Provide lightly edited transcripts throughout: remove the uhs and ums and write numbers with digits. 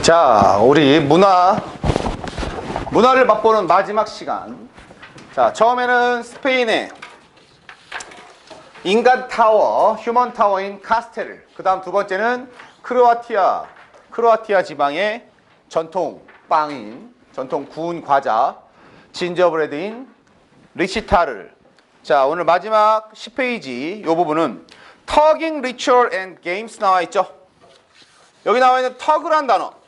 자, 우리 문화를 맛보는 마지막 시간. 자, 처음에는 스페인의 인간 타워, 휴먼 타워인 카스텔. 그 다음 두 번째는 크로아티아 지방의 전통 빵인, 전통 구운 과자, 진저브레드인 리시타를. 자, 오늘 마지막 10페이지 이 부분은 Tugging Ritual and Games 나와 있죠. 여기 나와 있는 터그란 단어.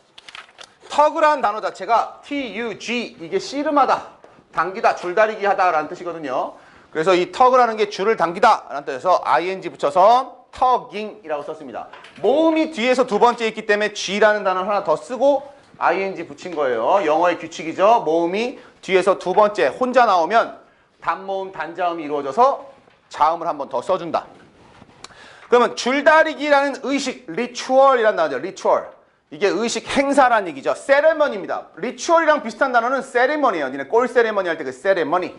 터그란 단어 자체가 T-U-G, 이게 씨름하다, 당기다, 줄다리기 하다라는 뜻이거든요. 그래서 이 터그라는 게 줄을 당기다 라는 뜻에서 ing 붙여서 터깅이라고 썼습니다. 모음이 뒤에서 두 번째 있기 때문에 G라는 단어를 하나 더 쓰고 ing 붙인 거예요. 영어의 규칙이죠. 모음이 뒤에서 두 번째 혼자 나오면 단모음, 단자음이 이루어져서 자음을 한 번 더 써준다. 그러면 줄다리기라는 의식, 리추얼이라는 단어죠. 리추얼. 이게 의식 행사라는 얘기죠. 세레머니입니다. 리추얼이랑 비슷한 단어는 세레머니예요. 니네 골 세레머니 할 때 그 세레머니.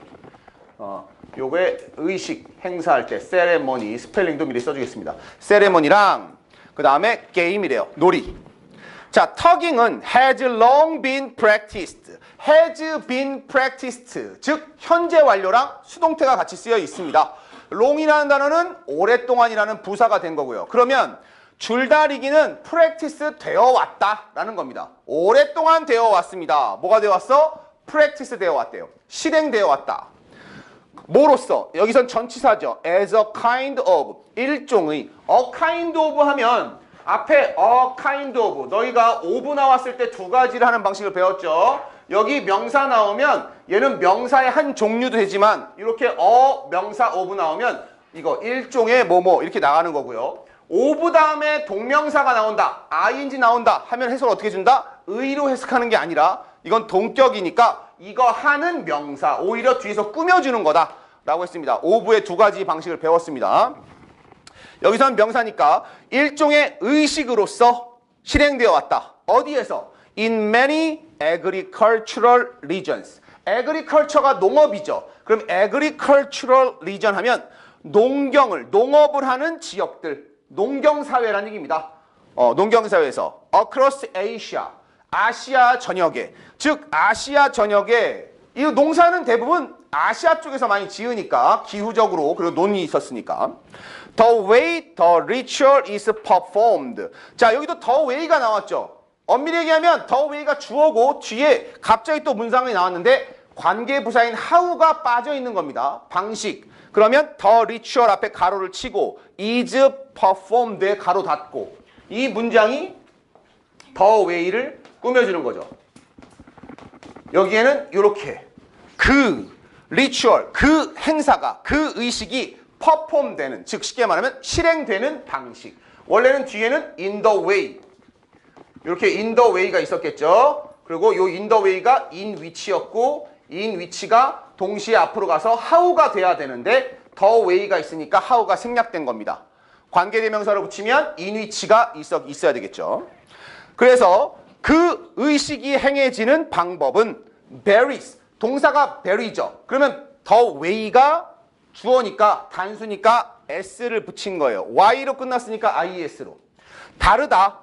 요게 의식 행사할 때 세레머니, 스펠링도 미리 써주겠습니다. 세레머니랑 그 다음에 게임이래요. 놀이. 자, 터깅은 has long been practiced. has been practiced. 즉 현재 완료랑 수동태가 같이 쓰여 있습니다. long이라는 단어는 오랫동안이라는 부사가 된 거고요. 그러면 줄다리기는 practice 되어 왔다라는 겁니다. 오랫동안 되어 왔습니다. 뭐가 되어 왔어? practice 되어 왔대요. 실행되어 왔다. 뭐로써? 여기선 전치사죠. as a kind of, 일종의. a kind of 하면 앞에 a kind of, 너희가 of 나왔을 때 두 가지를 하는 방식을 배웠죠. 여기 명사 나오면 얘는 명사의 한 종류도 되지만 이렇게 명사 of 나오면 이거 일종의 뭐뭐 이렇게 나가는 거고요. of 다음에 동명사가 나온다, ing 나온다 하면 해석을 어떻게 준다? 의로 해석하는 게 아니라 이건 동격이니까 이거 하는 명사, 오히려 뒤에서 꾸며주는 거다 라고 했습니다. of의 두 가지 방식을 배웠습니다. 여기서는 명사니까 일종의 의식으로서 실행되어 왔다. 어디에서? In many agricultural regions. agriculture가 농업이죠. 그럼 agricultural region 하면 농업을 하는 지역들, 농경사회라는 얘기입니다. 농경사회에서 across Asia, 아시아 전역에, 즉 아시아 전역에 이 농사는 대부분 아시아 쪽에서 많이 지으니까 기후적으로, 그리고 논이 있었으니까. The way the ritual is performed. 자, 여기도 the way가 나왔죠. 엄밀히 얘기하면 the way가 주어고 뒤에 갑자기 또 문장이 나왔는데 관계부사인 how가 빠져 있는 겁니다. 방식. 그러면 the ritual 앞에 가로를 치고 is performed에 가로 닫고 이 문장이 the way를 꾸며주는 거죠. 여기에는 이렇게 그 리추얼, 그 행사가, 그 의식이 perform 되는, 즉 쉽게 말하면 실행되는 방식. 원래는 뒤에는 in the way, 이렇게 in the way가 있었겠죠. 그리고 요 in the way가 in which였고 in which가 동시에 앞으로 가서 how가 돼야 되는데 the way가 있으니까 how가 생략된 겁니다. 관계대명사를 붙이면 in which가 있어야 되겠죠. 그래서 그 의식이 행해지는 방법은 varies, 동사가 vary죠. 그러면 the way가 주어니까 단수니까 s를 붙인 거예요. y로 끝났으니까 is로. 다르다.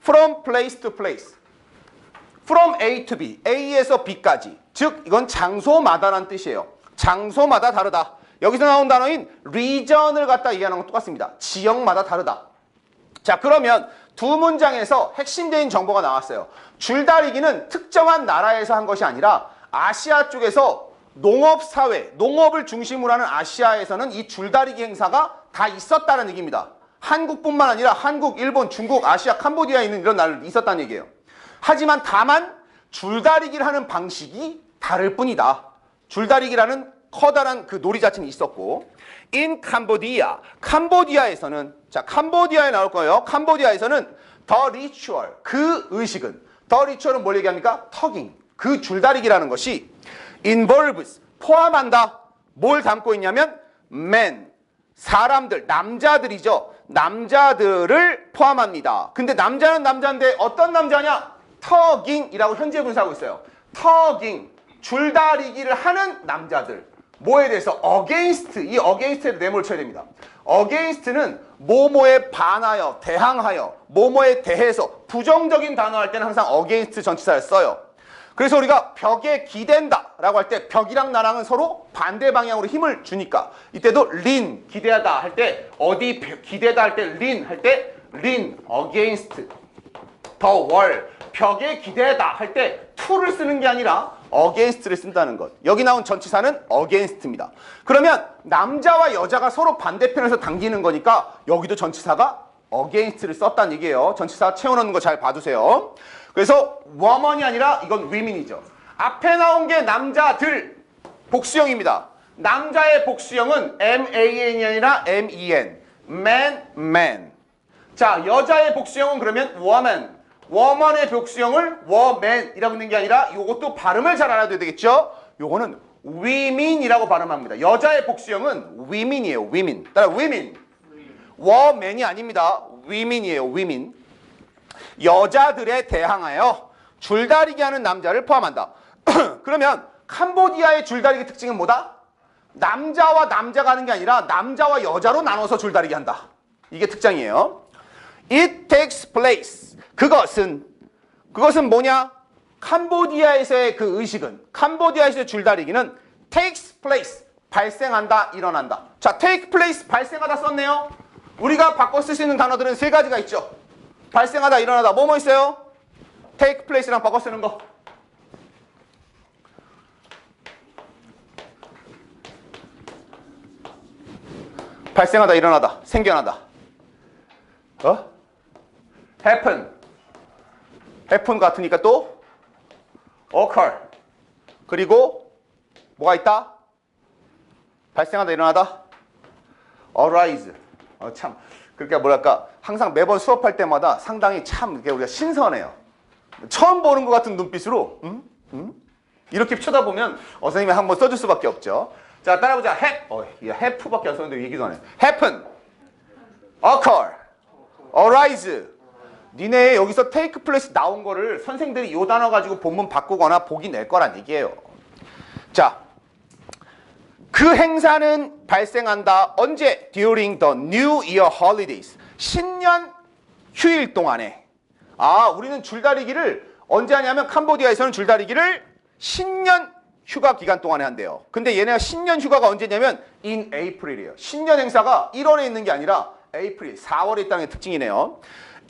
from place to place. from A to B. A에서 B까지. 즉 이건 장소마다라는 뜻이에요. 장소마다 다르다. 여기서 나온 단어인 region을 갖다 얘기하는 건 똑같습니다. 지역마다 다르다. 자, 그러면 두 문장에서 핵심적인 정보가 나왔어요. 줄다리기는 특정한 나라에서 한 것이 아니라 아시아 쪽에서 농업사회, 농업을 중심으로 하는 아시아에서는 이 줄다리기 행사가 다 있었다는 얘기입니다. 한국뿐만 아니라 한국, 일본, 중국, 아시아, 캄보디아에 있는 이런 나라도 있었다는 얘기예요. 하지만 다만 줄다리기를 하는 방식이 다를 뿐이다. 줄다리기라는 커다란 그 놀이 자체는 있었고, in Cambodia, 캄보디아에서는, 자, 캄보디아에 나올 거예요. 캄보디아에서는 the ritual, 그 의식은, the ritual은 뭘 얘기합니까? 터깅, 그 줄다리기라는 것이 involves, 포함한다. 뭘 담고 있냐면 men, 사람들, 남자들이죠. 남자들을 포함합니다. 근데 남자는 남자인데 어떤 남자냐? 터깅이라고 현재 분사하고 있어요. 터깅, 줄다리기를 하는 남자들. 뭐에 대해서? against. 이 against에 네모를 쳐야 됩니다. against는 뭐뭐에 반하여, 대항하여, 뭐뭐에 대해서 부정적인 단어 할 때는 항상 against 전치사를 써요. 그래서 우리가 벽에 기댄다 라고 할 때 벽이랑 나랑은 서로 반대 방향으로 힘을 주니까 이때도 lean, 기대하다 할 때 어디 기대다 할 때 lean 할 때 lean against the wall. 벽에 기대다 할 때 to를 쓰는 게 아니라 against를 쓴다는 것. 여기 나온 전치사는 against입니다. 그러면 남자와 여자가 서로 반대편에서 당기는 거니까 여기도 전치사가 against를 썼다는 얘기예요. 전치사 채워넣는 거 잘 봐두세요. 그래서 woman이 아니라 이건 women이죠. 앞에 나온 게 남자들 복수형입니다. 남자의 복수형은 man이 아니라 men. man. 자, 여자의 복수형은 그러면 woman. woman의 복수형을 woman이라고 있는 게 아니라 이것도 발음을 잘 알아둬야 되겠죠? 요거는 women이라고 발음합니다. 여자의 복수형은 women이에요. women. 따라 women. woman이 아닙니다. women이에요. women. 여자들에 대항하여 줄다리기 하는 남자를 포함한다. 그러면 캄보디아의 줄다리기 특징은 뭐다? 남자와 남자가 하는 게 아니라 남자와 여자로 나눠서 줄다리기 한다. 이게 특징이에요. It takes place. 그것은 뭐냐? 캄보디아에서의 그 의식은, 캄보디아에서의 줄다리기는 takes place. 발생한다, 일어난다. 자, take place, 발생하다 썼네요. 우리가 바꿔 쓸 수 있는 단어들은 세 가지가 있죠. 발생하다, 일어나다. 뭐뭐 있어요? take place랑 바꿔 쓰는 거. 발생하다, 일어나다, 생겨나다. happen. happen 같으니까 또 occur. 그리고 뭐가 있다? 발생하다, 일어나다. arise. 참. 그러니까 뭐랄까 항상 매번 수업할 때마다 상당히 참 우리가 신선해요. 처음 보는 것 같은 눈빛으로 이렇게 쳐다보면 선생님이 한번 써줄 수밖에 없죠. 자, 따라보자. have밖에 안 썼는데 얘기도 안 해. happen, occur, arise. 니네 여기서 take place 나온 거를 선생들이 이 단어 가지고 본문 바꾸거나 보기 낼 거란 얘기예요. 자, 그 행사는 발생한다. 언제? During the New Year holidays. 신년 휴일 동안에. 우리는 줄다리기를 언제 하냐면 캄보디아에서는 줄다리기를 신년 휴가 기간 동안에 한대요. 근데 얘네가 신년 휴가가 언제냐면 in April이에요. 신년 행사가 1월에 있는 게 아니라 April, 4월에 있다는 게 특징이네요.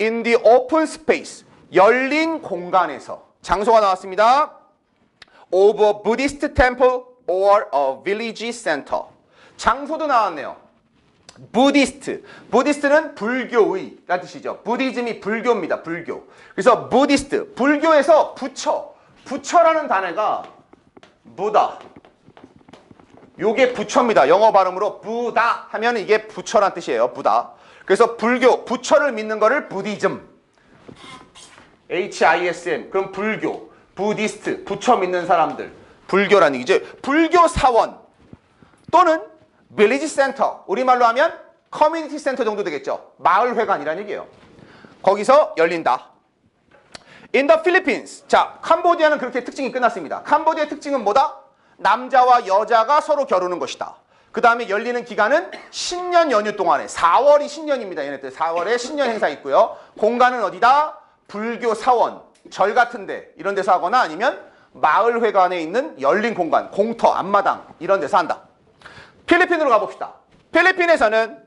In the open space. 열린 공간에서. 장소가 나왔습니다. Of a Buddhist temple or a village center. 장소도 나왔네요. 부디스트. 부디스트는 불교의 라는 뜻이죠. 부디즘이 불교입니다. 불교. 그래서 부디스트. 불교에서 부처. 부처라는 단어가 부다. 요게 부처입니다. 영어 발음으로 부다 하면 이게 부처란 뜻이에요. 부다. 그래서 불교, 부처를 믿는 거를 부디즘. HISM. 그럼 불교. 부디스트. 부처 믿는 사람들. 불교라는 얘기죠. 불교 사원 또는 빌리지 센터, 우리말로 하면 커뮤니티 센터 정도 되겠죠. 마을회관이라는 얘기예요. 거기서 열린다. In the Philippines. 자, 캄보디아는 그렇게 특징이 끝났습니다. 캄보디아의 특징은 뭐다? 남자와 여자가 서로 겨루는 것이다. 그 다음에 열리는 기간은 신년 연휴 동안에 4월이 신년입니다. 얘네들 4월에 신년 행사 있고요. 공간은 어디다? 불교 사원, 절 같은데 이런 데서 하거나 아니면 마을회관에 있는 열린 공간, 공터, 앞마당 이런 데서 한다. 필리핀으로 가봅시다. 필리핀에서는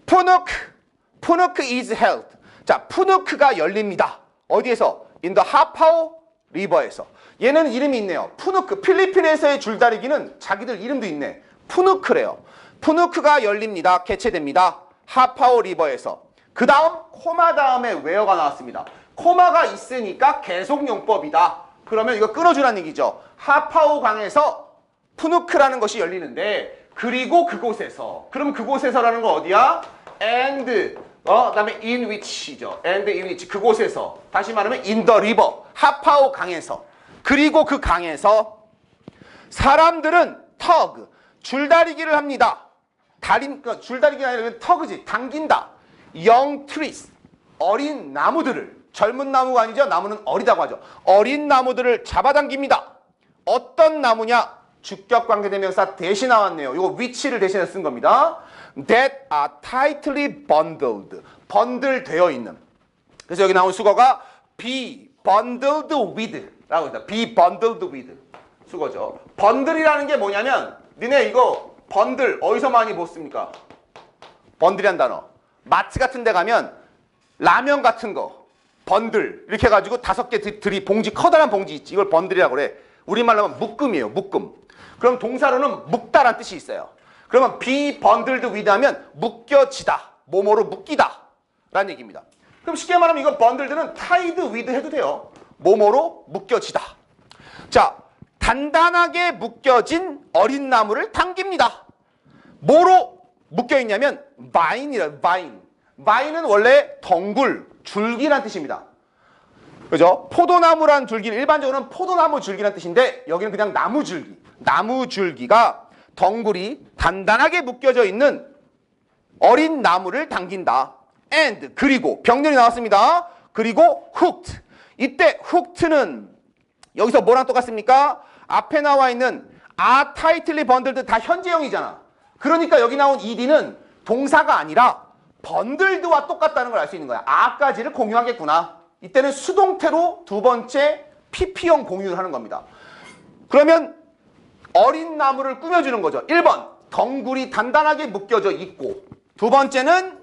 푸누크 is held. 자, 푸누크가 열립니다. 어디에서? In the 하파오 리버에서. 얘는 이름이 있네요. 푸누크. 필리핀에서의 줄다리기는 자기들 이름도 있네. 푸누크래요. 푸누크가 열립니다. 개최됩니다. 하파오 리버에서. 그 다음 코마 다음에 웨어가 나왔습니다. 코마가 있으니까 계속용법이다. 그러면 이거 끊어주라는 얘기죠. 하파오 강에서 푸누크라는 것이 열리는데 그리고 그곳에서. 그럼 그곳에서라는 거 어디야? and 그다음에 in which이죠. and in which. 그곳에서. 다시 말하면 in the river. 하파오 강에서. 그리고 그 강에서 사람들은 tug. 줄다리기를 합니다. 줄다리기가 아니라 터그지. 당긴다. young trees. 어린 나무들을. 젊은 나무가 아니죠. 나무는 어리다고 하죠. 어린 나무들을 잡아당깁니다. 어떤 나무냐? 주격 관계대명사 대신 나왔네요. 이거 which를 대신해서 쓴 겁니다. That are tightly bundled. 번들되어 있는. 그래서 여기 나온 수거가 be bundled with 라고 합니다. be bundled with 수거죠. 번들이라는 게 뭐냐면 니네 이거 번들 어디서 많이 보습니까? 번들이란 단어. 마트 같은 데 가면 라면 같은 거 번들 이렇게 해가지고 5개 들이 봉지 커다란 봉지 있지. 이걸 번들이라고 그래. 우리말로 하면 묶음이에요. 묶음. 그럼 동사로는 묶다란 뜻이 있어요. 그러면 be bundled with 하면 묶여지다. 뭐뭐로 묶이다 라는 얘기입니다. 그럼 쉽게 말하면 이거 bundled는 tied with 해도 돼요. 뭐뭐로 묶여지다. 자, 단단하게 묶여진 어린 나무를 당깁니다. 뭐로 묶여있냐면 vine이라 vine. vine은 원래 덩굴, 줄기란 뜻입니다. 그죠? 포도나무란 줄기는 일반적으로는 포도나무 줄기란 뜻인데 여기는 그냥 나무 줄기. 나무 줄기가 덩굴이 단단하게 묶여져 있는 어린 나무를 당긴다. and 그리고 병렬이 나왔습니다. 그리고 hooked. 이때 hooked는 여기서 뭐랑 똑같습니까? 앞에 나와 있는 are tightly bundled 다 현재형이잖아. 그러니까 여기 나온 ed는 동사가 아니라 번들드와 똑같다는 걸 알 수 있는 거야. a까지를 공유하겠구나. 이때는 수동태로 두 번째 pp형 공유를 하는 겁니다. 그러면 어린 나무를 꾸며주는 거죠. 1번 덩굴이 단단하게 묶여져 있고, 두 번째는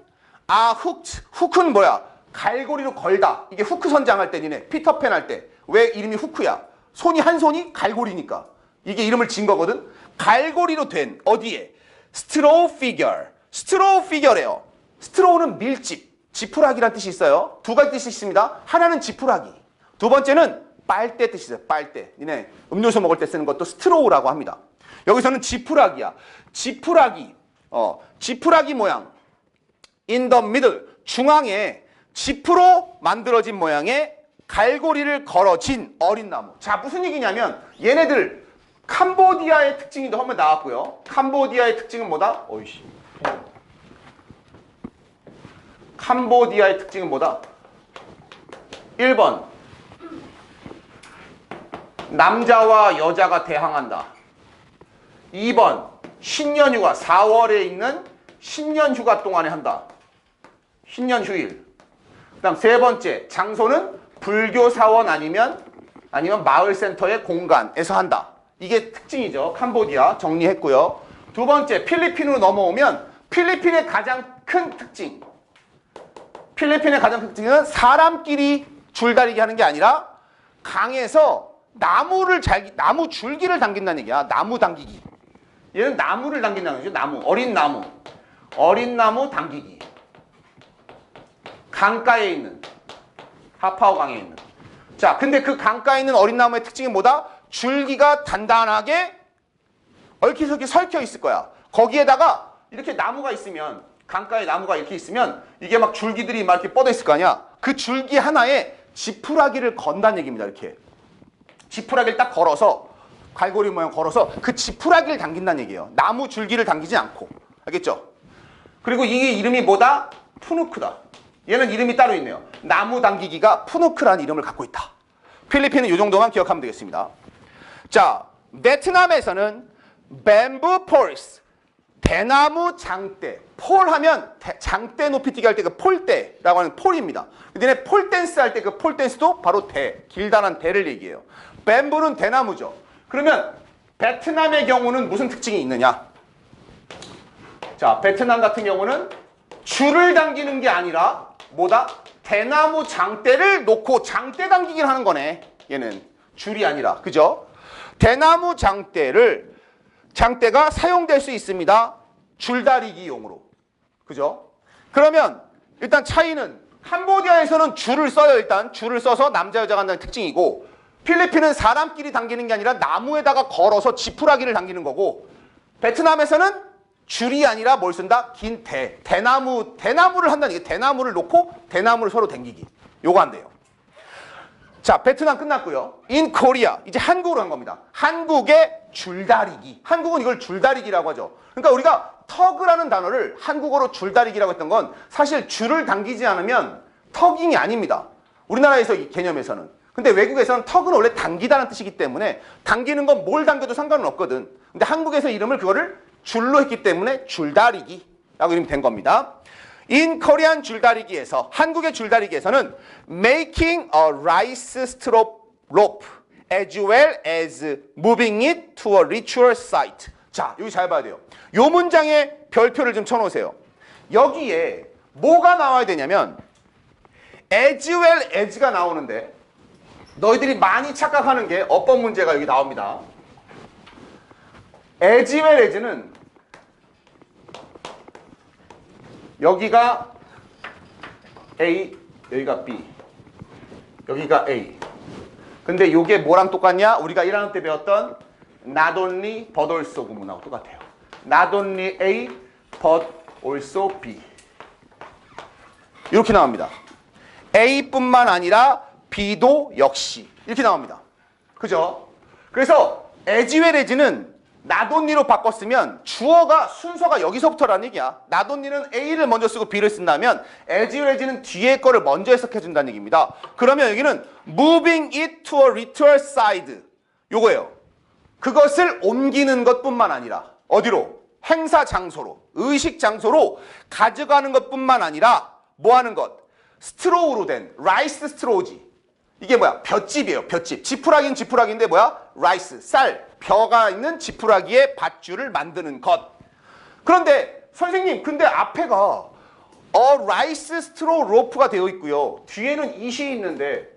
hooked. hook은 뭐야? 갈고리로 걸다. 이게 후크 선장할 때 니네 피터팬 할 때 왜 이름이 후크야? 손이 한 손이 갈고리니까 이게 이름을 진 거거든. 갈고리로 된 어디에? straw figure. straw figure래요. straw는 밀집, 지푸라기란 뜻이 있어요. 두 가지 뜻이 있습니다. 하나는 지푸라기, 두 번째는 빨대 뜻이 있어요. 빨대. 니네 음료수 먹을 때 쓰는 것도 straw라고 합니다. 여기서는 지푸라기야. 지푸라기. 지푸라기 모양. in the middle. 중앙에 지프로 만들어진 모양의 갈고리를 걸어진 어린 나무. 자, 무슨 얘기냐면 얘네들 캄보디아의 특징이 한번 나왔고요. 캄보디아의 특징은 뭐다? 어이씨. 캄보디아의 특징은 뭐다? 1번 남자와 여자가 대항한다. 2번 신년휴가 4월에 있는 신년휴가 동안에 한다. 신년휴일. 그 다음 세 번째 장소는 불교 사원 아니면 마을센터의 공간에서 한다. 이게 특징이죠. 캄보디아 정리했고요. 두 번째 필리핀으로 넘어오면 필리핀의 가장 큰 특징. 필리핀의 가장 큰 특징은 사람끼리 줄다리기 하는 게 아니라 강에서 나무 줄기를 당긴다는 얘기야. 나무 당기기. 얘는 나무를 당긴다는 거죠. 나무. 어린 나무 당기기. 강가에 있는 하파오 강에 있는. 자, 근데 그 강가에 있는 어린 나무의 특징이 뭐다? 줄기가 단단하게 얽히설키 설켜 있을 거야. 거기에다가 이렇게 나무가 있으면, 강가에 나무가 이렇게 있으면 이게 막 줄기들이 막 이렇게 뻗어 있을 거 아니야. 그 줄기 하나에 지푸라기를 건다는 얘기입니다. 이렇게 지푸라기를 딱 걸어서, 갈고리 모양 걸어서 그 지푸라기를 당긴다는 얘기예요. 나무 줄기를 당기지 않고. 알겠죠? 그리고 이게 이름이 뭐다? 푸누크다. 얘는 이름이 따로 있네요. 나무 당기기가 푸누크라는 이름을 갖고 있다. 필리핀은 이 정도만 기억하면 되겠습니다. 자, 베트남에서는 뱀부 폴스, 대나무 장대. 폴 하면 장대 높이뛰기 할 때 그 폴대라고 하는 폴입니다. 근데 폴댄스 할 때 그 폴댄스도 바로 길다란 대를 얘기해요. 뱀부는 대나무죠. 그러면 베트남의 경우는 무슨 특징이 있느냐? 자, 베트남 같은 경우는 줄을 당기는 게 아니라 뭐다? 대나무 장대를 놓고 장대 당기기를 하는 거네. 얘는 줄이 아니라. 그죠? 대나무 장대가 사용될 수 있습니다. 줄다리기용으로. 그죠? 그러면 일단 차이는 캄보디아에서는 줄을 써요. 일단 줄을 써서 남자 여자가 한다는 특징이고, 필리핀은 사람끼리 당기는 게 아니라 나무에다가 걸어서 지푸라기를 당기는 거고, 베트남에서는 줄이 아니라 뭘 쓴다? 긴 대나무를 한다는 얘기. 대나무를 놓고 대나무를 서로 당기기. 요거 한대요. 자, 베트남 끝났고요. In Korea. 이제 한국으로 간 겁니다. 한국의 줄다리기. 한국은 이걸 줄다리기라고 하죠. 그러니까 우리가 턱이라는 단어를 한국어로 줄다리기라고 했던 건 사실 줄을 당기지 않으면 터깅이 아닙니다. 우리나라에서 이 개념에서는. 근데 외국에서는 턱은 원래 당기다는 뜻이기 때문에 당기는 건 뭘 당겨도 상관은 없거든. 근데 한국에서 이름을 그거를 줄로 했기 때문에 줄다리기라고 이름이 된 겁니다. In Korean 줄다리기에서, 한국의 줄다리기에서는 making a rice straw rope as well as moving it to a ritual site. 자, 여기 잘 봐야 돼요. 요 문장에 별표를 좀 쳐놓으세요. 여기에 뭐가 나와야 되냐면 as well as가 나오는데 너희들이 많이 착각하는 게 어법 문제가 여기 나옵니다. as well as는 여기가 A, 여기가 B, 여기가 A. 근데 요게 뭐랑 똑같냐? 우리가 1학년 때 배웠던 not only but also 구문하고 똑같아요. not only A but also B. 이렇게 나옵니다. A뿐만 아니라 B도 역시 이렇게 나옵니다. 그죠? 그래서 as well as는 not only로 바꿨으면 주어가 순서가 여기서부터라는 얘기야. not only는 A를 먼저 쓰고 B를 쓴다면 as well as는 뒤에 거를 먼저 해석해 준다는 얘기입니다. 그러면 여기는 moving it to a ritual site 요거예요. 그것을 옮기는 것뿐만 아니라 어디로? 행사 장소로, 의식 장소로 가져가는 것뿐만 아니라 뭐 하는 것? 스트로우로 된 라이스 스트로우지. 이게 뭐야? 볏짚이에요. 볏짚. 지푸라기는 지푸라기인데 뭐야? 라이스, 쌀, 벼가 있는 지푸라기에 밧줄을 만드는 것. 그런데 선생님, 근데 앞에가 라이스 스트로우 로프가 되어 있고요. 뒤에는 it이 있는데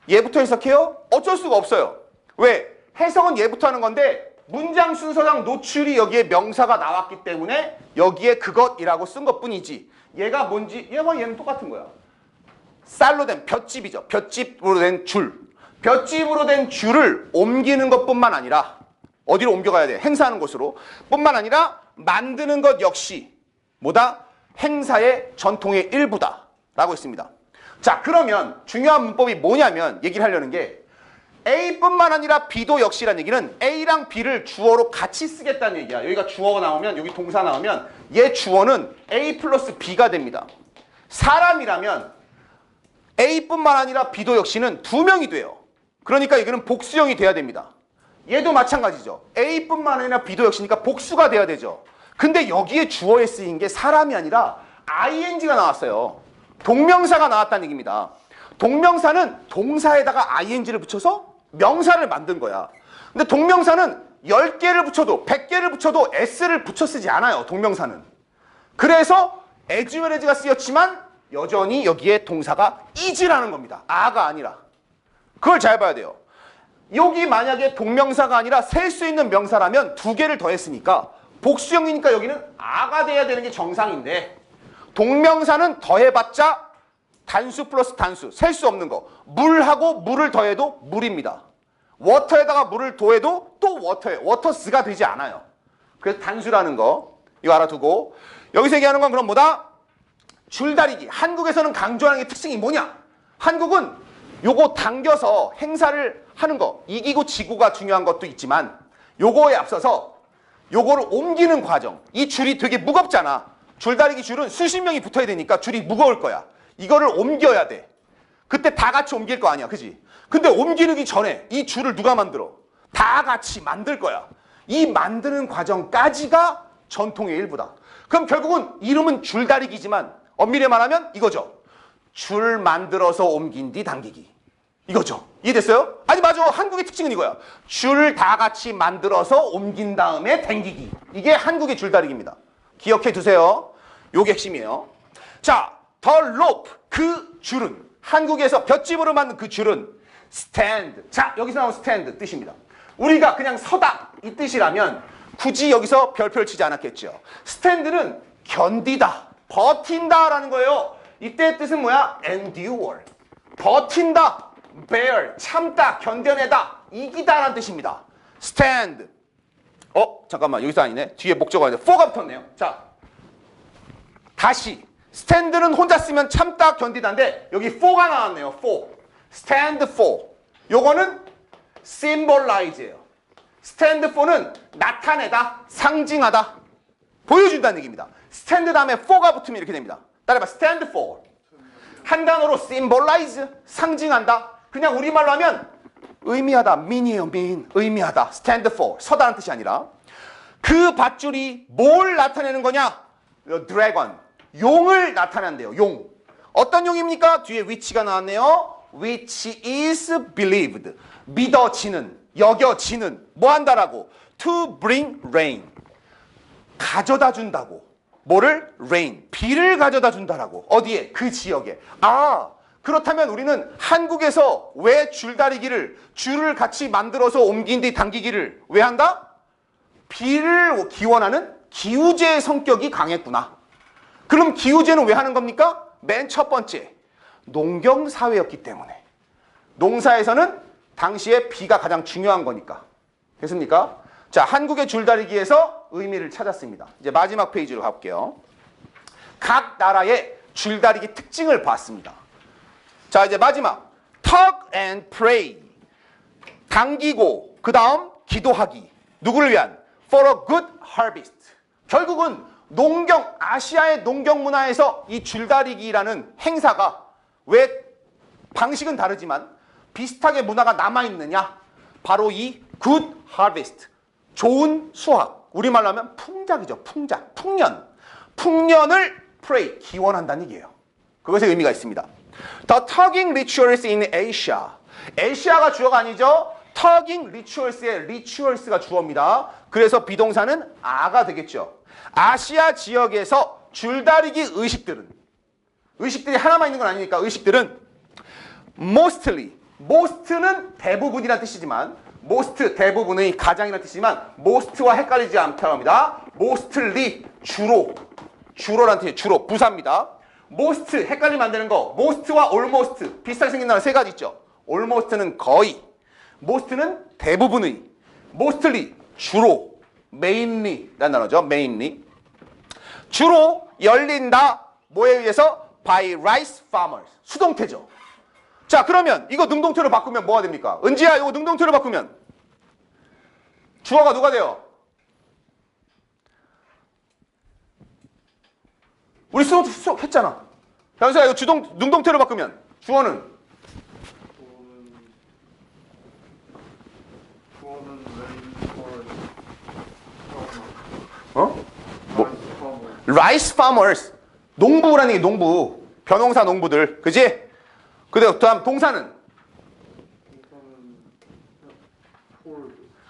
얘부터 해석해요? 어쩔 수가 없어요. 왜? 해석은 얘부터 하는 건데 문장 순서상 노출이 여기에 명사가 나왔기 때문에 여기에 그것이라고 쓴 것뿐이지. 얘가 뭔지 얘는 똑같은 거야. 쌀로 된 볏짚이죠. 볏짚으로 된 줄. 볏짚으로 된 줄을 옮기는 것뿐만 아니라 어디로 옮겨가야 돼? 행사하는 곳으로. 뿐만 아니라 만드는 것 역시 뭐다? 행사의 전통의 일부다 라고 했습니다. 자, 그러면 중요한 문법이 뭐냐면 얘기를 하려는 게 A뿐만 아니라 B도 역시라는 얘기는 A랑 B를 주어로 같이 쓰겠다는 얘기야. 여기가 주어가 나오면 여기 동사 나오면 얘 주어는 A 플러스 B가 됩니다. 사람이라면 A뿐만 아니라 B도 역시는 두 명이 돼요. 그러니까 여기는 복수형이 돼야 됩니다. 얘도 마찬가지죠. A뿐만 아니라 B도 역시니까 복수가 돼야 되죠. 근데 여기에 주어에 쓰인 게 사람이 아니라 ing가 나왔어요. 동명사가 나왔다는 얘기입니다. 동명사는 동사에다가 ing를 붙여서 명사를 만든 거야. 근데 동명사는 10개를 붙여도 100개를 붙여도 s를 붙여 쓰지 않아요. 동명사는. 그래서 as well as가 쓰였지만 여전히 여기에 동사가 is라는 겁니다. 아가 아니라. 그걸 잘 봐야 돼요. 여기 만약에 동명사가 아니라 셀 수 있는 명사라면 두 개를 더했으니까 복수형이니까 여기는 아가 돼야 되는 게 정상인데 동명사는 더해봤자 단수 플러스 단수, 셀 수 없는 거. 물하고 물을 더해도 물입니다. 워터에다가 물을 더해도 또 워터예요. 워터스가 되지 않아요. 그래서 단수라는 거 이거 알아두고 여기서 얘기하는 건 그럼 뭐다? 줄다리기. 한국에서는 강조하는 게 특징이 뭐냐? 한국은 요거 당겨서 행사를 하는 거. 이기고 지고가 중요한 것도 있지만 요거에 앞서서 요거를 옮기는 과정. 이 줄이 되게 무겁잖아. 줄다리기 줄은 수십 명이 붙어야 되니까 줄이 무거울 거야. 이거를 옮겨야 돼. 그때 다 같이 옮길 거 아니야. 그지? 근데 옮기기 전에 이 줄을 누가 만들어? 다 같이 만들 거야. 이 만드는 과정까지가 전통의 일부다. 그럼 결국은 이름은 줄다리기지만 엄밀히 말하면 이거죠. 줄 만들어서 옮긴 뒤 당기기. 이거죠. 이해됐어요? 아니 맞아. 한국의 특징은 이거야. 줄 다 같이 만들어서 옮긴 다음에 당기기. 이게 한국의 줄다리기입니다. 기억해 두세요. 요게 핵심이에요. 자, the rope. 그 줄은 한국에서 볏짚으로 만든 그 줄은 stand. 자, 여기서 나온 stand 뜻입니다. 우리가 그냥 서다 이 뜻이라면 굳이 여기서 별표를 치지 않았겠죠. stand는 견디다, 버틴다라는 거예요. 이때의 뜻은 뭐야? endure. 버틴다, bear, 참다, 견뎌내다, 이기다라는 뜻입니다. stand. 잠깐만 여기서 아니네. 뒤에 목적어가 있는데 for가 붙었네요. 자, 다시 stand는 혼자 쓰면 참다, 견디다인데 여기 for가 나왔네요. for. stand for. 요거는 symbolize예요. stand for는 나타내다, 상징하다, 보여준다는 얘기입니다. stand 다음에 for가 붙으면 이렇게 됩니다. 따라해봐. stand for. 한 단어로 symbolize, 상징한다. 그냥 우리말로 하면 의미하다, mean이에요, mean. 의미하다, stand for, 서다라는 뜻이 아니라 그 밧줄이 뭘 나타내는 거냐? 드래곤, 용을 나타낸대요. 용. 어떤 용입니까? 뒤에 which가 나왔네요. which is believed. 믿어지는, 여겨지는, 뭐 한다라고? to bring rain. 가져다 준다고. 뭐를? rain. 비를 가져다 준다라고. 어디에? 그 지역에. 아, 그렇다면 우리는 한국에서 왜 줄다리기를, 줄을 같이 만들어서 옮긴 뒤 당기기를 왜 한다? 비를 기원하는 기우제의 성격이 강했구나. 그럼 기우제는 왜 하는 겁니까? 맨 첫 번째, 농경사회였기 때문에. 농사에서는 당시에 비가 가장 중요한 거니까. 됐습니까? 자, 한국의 줄다리기에서 의미를 찾았습니다. 이제 마지막 페이지로 가볼게요. 각 나라의 줄다리기 특징을 봤습니다. 자, 이제 마지막. Tug and pray. 당기고, 그 다음 기도하기. 누구를 위한? For a good harvest. 결국은 농경, 아시아의 농경 문화에서 이 줄다리기라는 행사가 왜 방식은 다르지만 비슷하게 문화가 남아있느냐? 바로 이 good harvest. 좋은 수확. 우리말로 하면 풍작이죠. 풍작. 풍년. 풍년을 pray. 기원한다는 얘기예요. 그것에 의미가 있습니다. The tugging rituals in Asia. 아시아가 주어가 아니죠. tugging rituals의 rituals가 주어입니다. 그래서 비동사는 아가 되겠죠. 아시아 지역에서 줄다리기 의식들이 하나만 있는 건 아니니까 의식들은 mostly, most는 대부분이라는 뜻이지만 most, 대부분의 가장이라는 뜻이지만 most와 헷갈리지 않게 합니다. mostly, 주로라는 뜻이에요. 주로, 부사입니다. most, 헷갈리면 안 되는 거. most와 almost, 비슷하게 생긴 단어 세 가지 있죠. almost는 거의, most는 대부분의, mostly, 주로, mainly 라는 단어죠. mainly. 주로 열린다. 뭐에 의해서? by rice farmers. 수동태죠. 자, 그러면 이거 능동태로 바꾸면 뭐가 됩니까? 은지야, 이거 능동태로 바꾸면 주어가 누가 돼요? 우리 수동 했잖아. 현수야, 이거 능동태로 바꾸면 주어는 rice farmers. 농부라는 게 농부. 벼농사 농부들. 그지? 그 다음 동사는?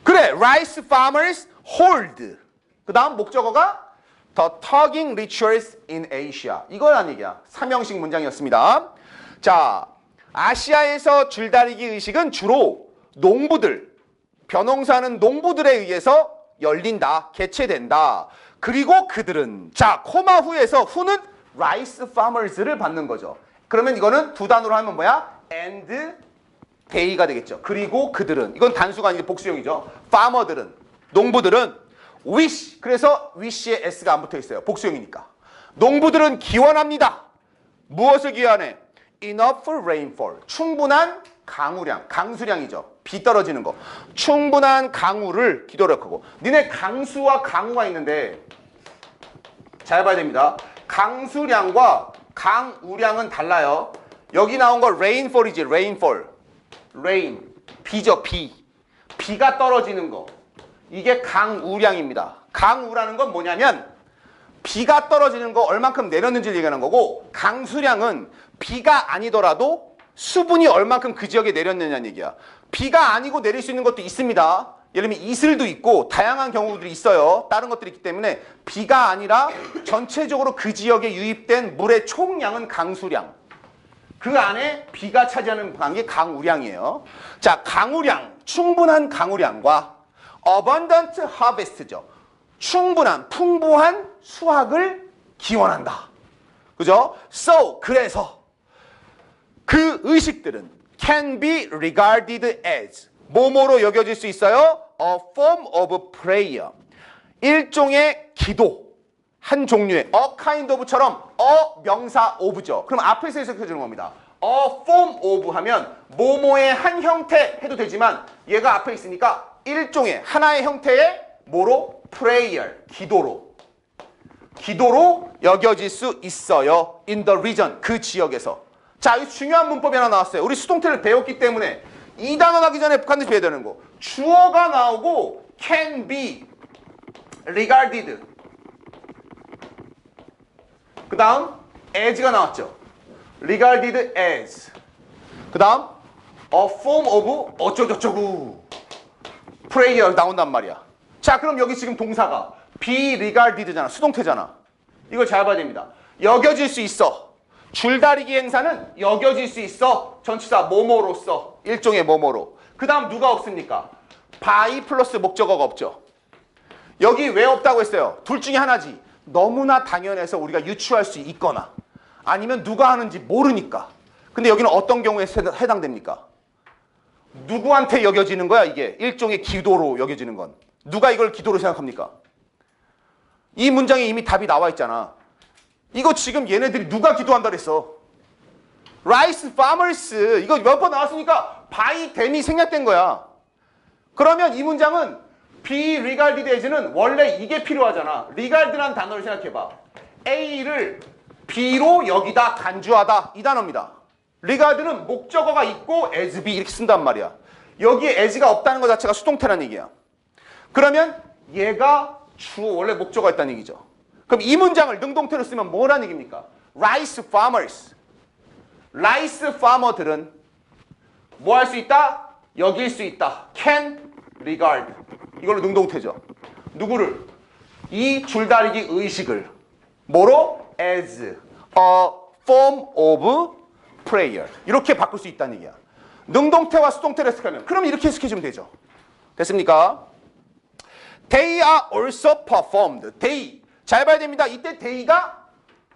그래. rice farmers hold. 그 다음 목적어가 the tugging rituals in Asia. 이거란 얘기야. 삼형식 문장이었습니다. 자, 아시아에서 줄다리기 의식은 주로 농부들, 벼농사는 농부들에 의해서 열린다, 개최된다. 그리고 그들은, 자, 코마 후에서 후는 rice farmers를 받는 거죠. 그러면 이거는 두 단어로 하면 뭐야? and they가 되겠죠. 그리고 그들은, 이건 단수가 아니고 복수형이죠. farmer들은, 농부들은 wish, 그래서 wish에 s가 안 붙어 있어요. 복수형이니까. 농부들은 기원합니다. 무엇을 기원해? enough rainfall, 충분한 강우량, 강수량이죠. 비 떨어지는 거. 충분한 강우를 기도를 하고. 니네 강수와 강우가 있는데 잘 봐야 됩니다. 강수량과 강우량은 달라요. 여기 나온 거 rainfall이지. rainfall. rain. 비죠. 비. 비가 떨어지는 거. 이게 강우량입니다. 강우라는 건 뭐냐면 비가 떨어지는 거 얼만큼 내렸는지를 얘기하는 거고, 강수량은 비가 아니더라도 수분이 얼만큼 그 지역에 내렸느냐는 얘기야. 비가 아니고 내릴 수 있는 것도 있습니다. 예를 들면 이슬도 있고 다양한 경우들이 있어요. 다른 것들이 있기 때문에 비가 아니라 전체적으로 그 지역에 유입된 물의 총량은 강수량. 그 안에 비가 차지하는 게 강우량이에요. 자, 강우량, 충분한 강우량과 abundant harvest죠. 충분한, 풍부한 수확을 기원한다. 그죠? So, 그래서 그 의식들은 can be regarded as 뭐뭐로 여겨질 수 있어요? A form of prayer. 일종의 기도. 한 종류의 a kind of처럼 a 명사 of죠. 그럼 앞에서 해석해주는 겁니다. A form of 하면 뭐뭐의 한 형태 해도 되지만 얘가 앞에 있으니까 일종의 하나의 형태의 뭐로? prayer. 기도로 여겨질 수 있어요. in the region. 그 지역에서. 자, 여기 중요한 문법이 하나 나왔어요. 우리 수동태를 배웠기 때문에 이 단어 나기 전에 반드시 배워야 되는 거. 주어가 나오고 can be regarded. 그 다음 as가 나왔죠. regarded as. 그 다음 a form of 어쩌고저쩌고 prayer 나온단 말이야. 자, 그럼 여기 지금 동사가 be regarded잖아. 수동태잖아. 이걸 잘 봐야 됩니다. 여겨질 수 있어. 줄다리기 행사는 여겨질 수 있어. 전치사 뭐뭐로써. 일종의 뭐뭐로. 그 다음 누가 없습니까? by 플러스 목적어가 없죠. 여기 왜 없다고 했어요? 둘 중에 하나지. 너무나 당연해서 우리가 유추할 수 있거나 아니면 누가 하는지 모르니까. 근데 여기는 어떤 경우에 해당됩니까? 누구한테 여겨지는 거야 이게? 일종의 기도로 여겨지는 건. 누가 이걸 기도로 생각합니까? 이 문장에 이미 답이 나와 있잖아. 이거 지금 얘네들이 누가 기도한다 그랬어? Rice farmers. 이거 몇 번 나왔으니까 by them이 생략된 거야. 그러면 이 문장은 be regarded as는 원래 이게 필요하잖아. regard라는 단어를 생각해봐. A를 B로 여기다 간주하다 이 단어입니다. regard는 목적어가 있고 as be 이렇게 쓴단 말이야. 여기에 as가 없다는 것 자체가 수동태라는 얘기야. 그러면 얘가 주어 원래 목적어가 있다는 얘기죠. 그럼 이 문장을 능동태로 쓰면 뭐라는 얘기입니까? Rice farmers. 라이스 farmer들은 뭐 할 수 있다? 여길 수 있다. can regard. 이걸로 능동태죠. 누구를? 이 줄다리기 의식을 뭐로? as a form of prayer. 이렇게 바꿀 수 있다는 얘기야. 능동태와 수동태를 해석하면 그럼 이렇게 해석해주면 되죠. 됐습니까? They are also performed. They. 잘 봐야 됩니다. 이때 they가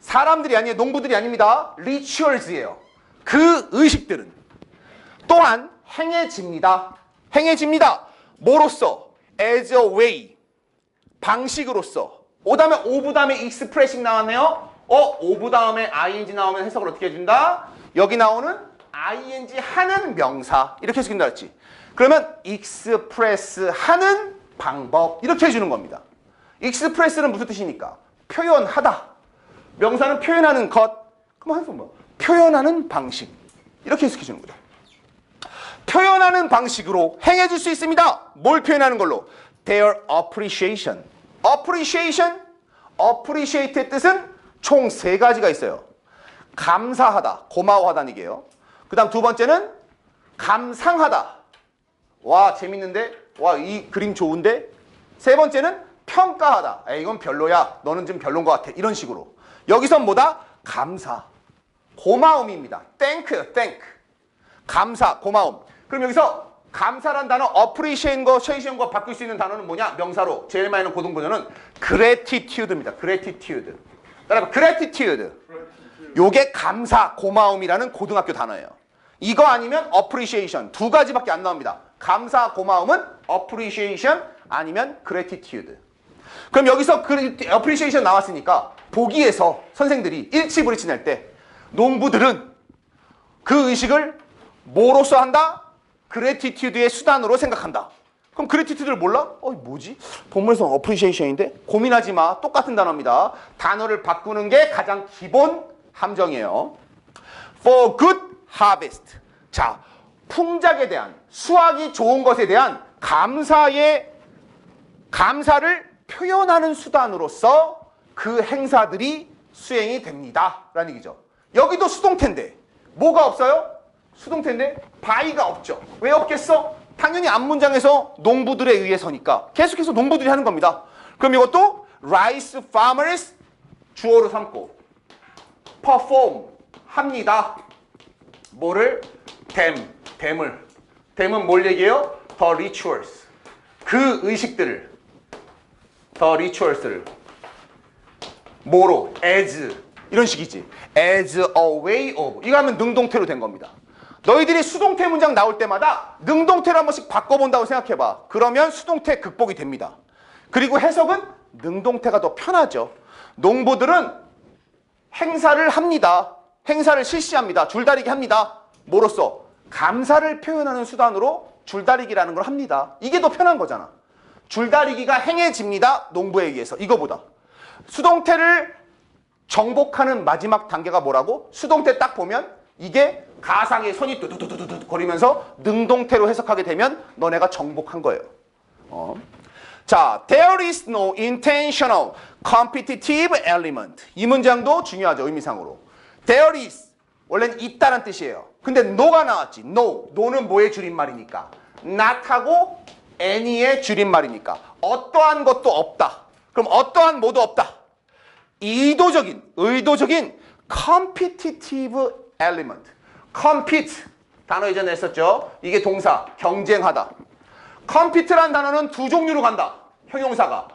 사람들이 아니에요. 농부들이 아닙니다. rituals예요. 그 의식들은 또한 행해집니다. 행해집니다. 뭐로써? as a way. 방식으로서. 오 다음에 of 다음에 expressing 나왔네요. of 다음에 ing 나오면 해석을 어떻게 해준다? 여기 나오는 ing 하는 명사. 이렇게 해석한다 그랬지. 그러면 express 하는 방법. 이렇게 해주는 겁니다. express는 무슨 뜻입니까? 표현하다. 명사는 표현하는 것. 그럼 한번 뭐? 표현하는 방식. 이렇게 해석해 주는 거죠. 표현하는 방식으로 행해질 수 있습니다. 뭘 표현하는 걸로? Their appreciation. appreciation, appreciate의 뜻은 총 3가지가 있어요. 감사하다, 고마워하다는 얘기예요. 그 다음 두 번째는 감상하다. 와, 재밌는데? 와, 이 그림 좋은데? 세 번째는 평가하다. 에이, 이건 별로야. 너는 좀 별론 것 같아. 이런 식으로. 여기선 뭐다? 감사. 고마움입니다. thank. 감사, 고마움. 그럼 여기서 감사란 단어 appreciation과 바꿀 수 있는 단어는 뭐냐? 명사로. 제일 많이 있는 고등분어는 gratitude입니다. gratitude. 따라봐. gratitude. 요게 감사, 고마움이라는 고등학교 단어예요. 이거 아니면 appreciation. 2가지밖에 안 나옵니다. 감사, 고마움은 appreciation 아니면 gratitude. 그럼 여기서 appreciation 나왔으니까 보기에서 선생들이 일치불이치 낼 때 농부들은 그 의식을 뭐로써 한다? gratitude의 수단으로 생각한다. 그럼 gratitude를 몰라? 뭐지? 본문에서 appreciation인데? 고민하지 마. 똑같은 단어입니다. 단어를 바꾸는 게 가장 기본 함정이에요. For good harvest. 자, 풍작에 대한, 수확이 좋은 것에 대한 감사를 표현하는 수단으로서 그 행사들이 수행이 됩니다. 라는 얘기죠. 여기도 수동태인데 뭐가 없어요? 수동태인데 by가 없죠. 왜 없겠어? 당연히 앞문장에서 농부들에 의해서니까 계속해서 농부들이 하는 겁니다. 그럼 이것도 rice farmers 주어로 삼고 perform 합니다. 뭐를? them은 뭘 얘기해요? the rituals. 그 의식들을 the rituals를 뭐로? as 이런 식이지. as a way of. 이거 하면 능동태로 된 겁니다. 너희들이 수동태 문장 나올 때마다 능동태로 한 번씩 바꿔본다고 생각해봐. 그러면 수동태 극복이 됩니다. 그리고 해석은 능동태가 더 편하죠. 농부들은 행사를 합니다. 행사를 실시합니다. 줄다리기 합니다. 뭐로써? 감사를 표현하는 수단으로 줄다리기라는 걸 합니다. 이게 더 편한 거잖아. 줄다리기가 행해집니다. 농부에 의해서. 이거보다. 수동태를 정복하는 마지막 단계가 뭐라고? 수동태 딱 보면 이게 가상의 손이 두두두두두 거리면서 능동태로 해석하게 되면 너네가 정복한 거예요. 자, there is no intentional competitive element. 이 문장도 중요하죠, 의미상으로. There is, 원래는 있다는 뜻이에요. 근데 no가 나왔지. no. no는 뭐의 줄임말이니까? not하고 any의 줄임말이니까. 어떠한 것도 없다. 그럼 어떠한 뭐도 없다. 의도적인 competitive element. compete, 단어 이전에 했었죠. 이게 동사, 경쟁하다. compete란 단어는 두 종류로 간다. 형용사가.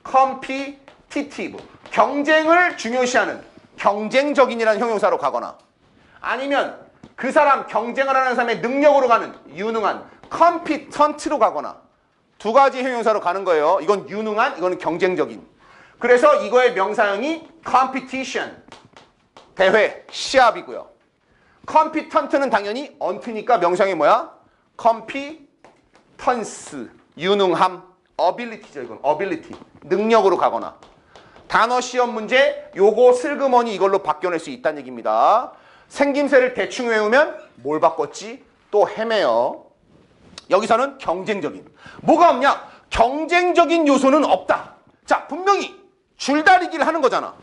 competitive, 경쟁을 중요시하는 경쟁적인이라는 형용사로 가거나 아니면 그 사람 경쟁을 하는 사람의 능력으로 가는 유능한 competent로 가거나 두 가지 형용사로 가는 거예요. 이건 유능한, 이거는 경쟁적인. 그래서 이거의 명사형이 competition, 대회, 시합이고요. competent는 당연히 언트니까 명사형이 뭐야? competence, 유능함, ability죠. 이건 ability, 능력으로 가거나. 단어 시험 문제 요거 슬그머니 이걸로 바뀌어낼 수 있다는 얘기입니다. 생김새를 대충 외우면 뭘 바꿨지? 또 헤매요. 여기서는 경쟁적인. 뭐가 없냐? 경쟁적인 요소는 없다. 자, 분명히 줄다리기를 하는 거잖아.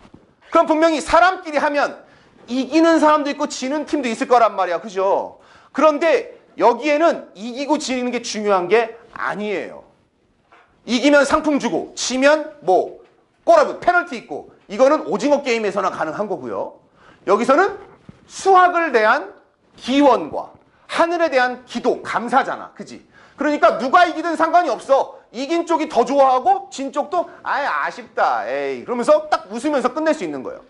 그럼 분명히 사람끼리 하면 이기는 사람도 있고 지는 팀도 있을 거란 말이야. 그죠? 그런데 여기에는 이기고 지는 게 중요한 게 아니에요. 이기면 상품 주고 지면 뭐 꼬라보 페널티 있고 이거는 오징어 게임에서나 가능한 거고요. 여기서는 수학을 대한 기원과 하늘에 대한 기도, 감사잖아. 그지? 그러니까 누가 이기든 상관이 없어. 이긴 쪽이 더 좋아하고 진 쪽도 아예 아쉽다. 에이 그러면서 딱 웃으면서 끝낼 수 있는 거예요.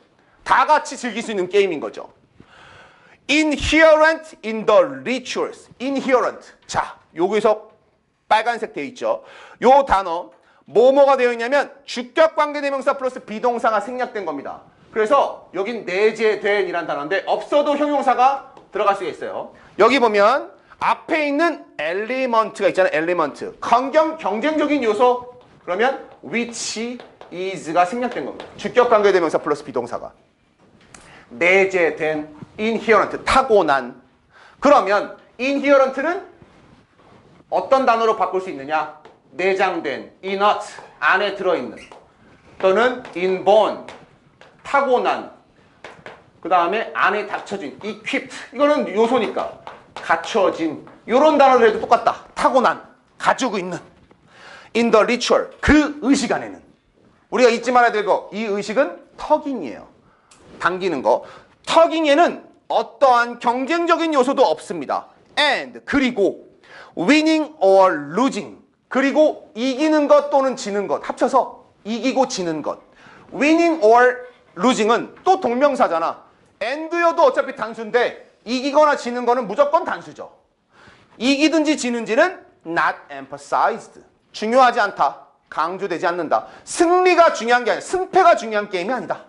다 같이 즐길 수 있는 게임인 거죠. Inherent in the rituals. Inherent. 자, 여기서 빨간색 되어 있죠. 요 단어 뭐뭐가 되어 있냐면 주격 관계대명사 플러스 비동사가 생략된 겁니다. 그래서 여긴 내재된이란 단어인데 없어도 형용사가 들어갈 수가 있어요. 여기 보면 앞에 있는 element가 있잖아요. element. 경쟁적인 요소 그러면 which is가 생략된 겁니다. 주격 관계대명사 플러스 비동사가. 내재된 inherent, 타고난. 그러면 inherent는 어떤 단어로 바꿀 수 있느냐? 내장된, innate, 안에 들어있는. 또는 inborn, 타고난. 그 다음에 안에 닫혀진, equipped. 이거는 요소니까. 갖춰진. 이런 단어로 해도 똑같다. 타고난, 가지고 있는. in the ritual, 그 의식 안에는. 우리가 잊지 말아야 될 거, 이 의식은 터깅이에요. 당기는 거. 터깅에는 어떠한 경쟁적인 요소도 없습니다. and, 그리고 winning or losing, 그리고 이기는 것 또는 지는 것 합쳐서 이기고 지는 것. winning or losing은 또 동명사잖아. and여도 어차피 단수인데 이기거나 지는 거는 무조건 단수죠. 이기든지 지는지는 not emphasized. 중요하지 않다. 강조되지 않는다. 승리가 중요한 게 아니라 승패가 중요한 게임이 아니다.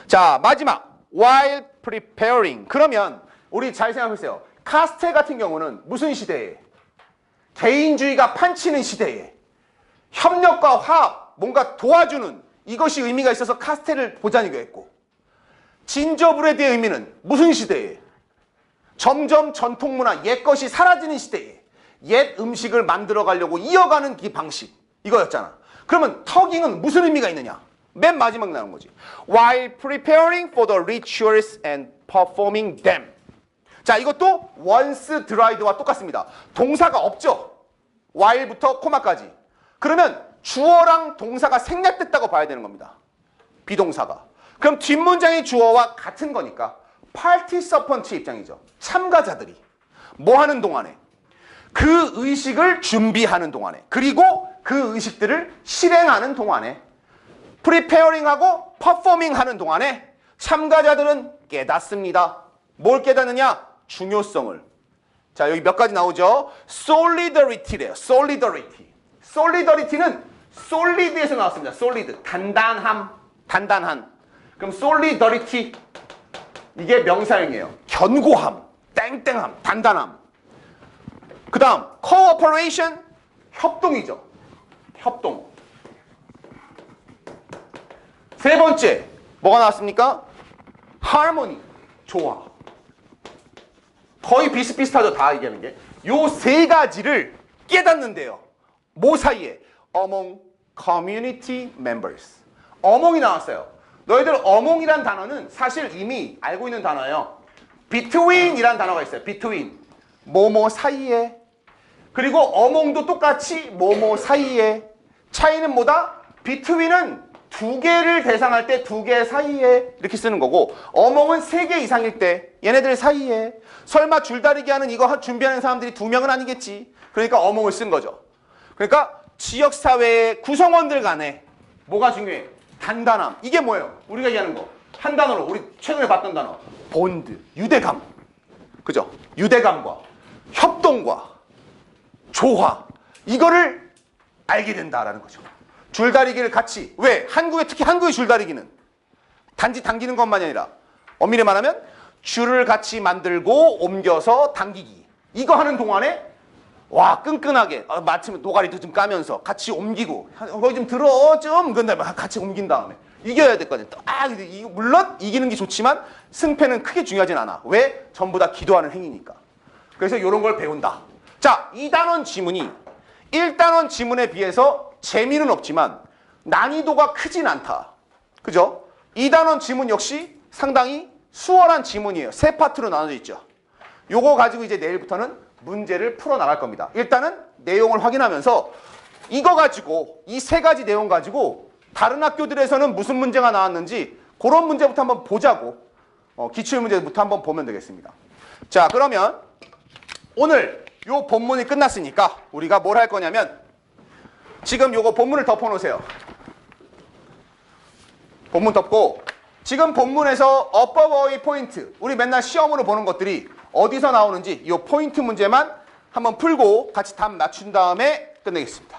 자, 마지막. while preparing. 그러면 우리 잘 생각해보세요. 카스텔 같은 경우는 무슨 시대에? 개인주의가 판치는 시대에 협력과 화합, 뭔가 도와주는 이것이 의미가 있어서 카스텔을 보자니까 했고, 진저브레드의 의미는 무슨 시대에? 점점 전통문화, 옛것이 사라지는 시대에 옛 음식을 만들어 가려고 이어가는 그 방식, 이거였잖아. 그러면 터깅은 무슨 의미가 있느냐? 맨 마지막 나오는 거지. While preparing for the rituals and performing them. 자, 이것도 once dried와 똑같습니다. 동사가 없죠. while부터 코마까지. 그러면 주어랑 동사가 생략됐다고 봐야 되는 겁니다. 비동사가. 그럼 뒷문장의 주어와 같은 거니까 participant 입장이죠. 참가자들이 뭐 하는 동안에? 그 의식을 준비하는 동안에, 그리고 그 의식들을 실행하는 동안에, preparing하고 performing 하는 동안에 참가자들은 깨닫습니다. 뭘 깨닫느냐? 중요성을. 자, 여기 몇 가지 나오죠? solidarity래요. solidarity. solidarity는 solid에서 나왔습니다. solid. 단단함. 단단한. 그럼 solidarity. 이게 명사형이에요. 견고함. 땡땡함. 단단함. 그 다음 cooperation. 협동이죠. 협동. 세 번째 뭐가 나왔습니까? harmony. 조화. 거의 비슷비슷하죠. 다 얘기하는 게. 요 세 가지를 깨닫는데요. 뭐 사이에? Among community members. among이 나왔어요. 너희들 among이란 단어는 사실 이미 알고 있는 단어예요. between이란 단어가 있어요. between. 뭐뭐 사이에. 그리고 among도 똑같이 뭐뭐 사이에. 차이는 뭐다? between은 두 개를 대상할 때 두 개 사이에 이렇게 쓰는 거고 among은 세 개 이상일 때 얘네들 사이에. 설마 줄다리기 하는 이거 준비하는 사람들이 두 명은 아니겠지. 그러니까 among을 쓴 거죠. 그러니까 지역사회의 구성원들 간에 뭐가 중요해? 단단함. 이게 뭐예요? 우리가 얘기하는 거. 한 단어로 우리 최근에 봤던 단어. 본드, 유대감. 그죠? 유대감과 협동과 조화. 이거를 알게 된다라는 거죠. 줄다리기를 같이. 왜? 한국에 특히 한국의 줄다리기는 단지 당기는 것만이 아니라 엄밀히 말하면 줄을 같이 만들고 옮겨서 당기기. 이거 하는 동안에 와 끈끈하게 마침 노가리도 좀 까면서 같이 옮기고 거기 좀 들어 좀 근데 같이 옮긴 다음에 이겨야 될 거 아니야. 물론 이기는 게 좋지만 승패는 크게 중요하진 않아. 왜? 전부 다 기도하는 행위니까. 그래서 이런 걸 배운다. 자, 2단원 지문이 1단원 지문에 비해서 재미는 없지만 난이도가 크진 않다. 그죠? 2단원 지문 역시 상당히 수월한 지문이에요. 세 파트로 나눠져 있죠. 요거 가지고 이제 내일부터는 문제를 풀어 나갈 겁니다. 일단은 내용을 확인하면서 이거 가지고 이 세 가지 내용 가지고 다른 학교들에서는 무슨 문제가 나왔는지 그런 문제부터 한번 보자고 기출 문제부터 한번 보면 되겠습니다. 자, 그러면 오늘 요 본문이 끝났으니까 우리가 뭘 할 거냐면 지금 요거 본문을 덮어 놓으세요. 본문 덮고 지금 본문에서 어버버의 포인트 우리 맨날 시험으로 보는 것들이 어디서 나오는지 이 포인트 문제만 한번 풀고 같이 답 맞춘 다음에 끝내겠습니다.